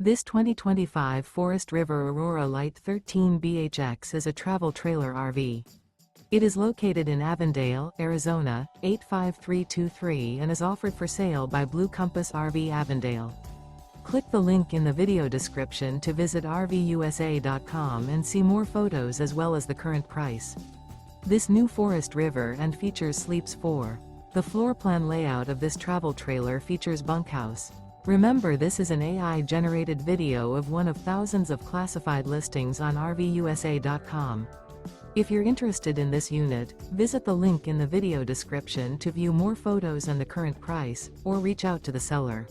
This 2025 Forest River Aurora Light 13 BHX is a travel trailer RV. It is located in Avondale, Arizona, 85323 and is offered for sale by Blue Compass RV Avondale. Click the link in the video description to visit RVUSA.com and see more photos as well as the current price. This new Forest River and features sleeps 4. The floor plan layout of this travel trailer features bunkhouse. Remember, this is an AI-generated video of one of thousands of classified listings on RVUSA.com. If you're interested in this unit, visit the link in the video description to view more photos and the current price, or reach out to the seller.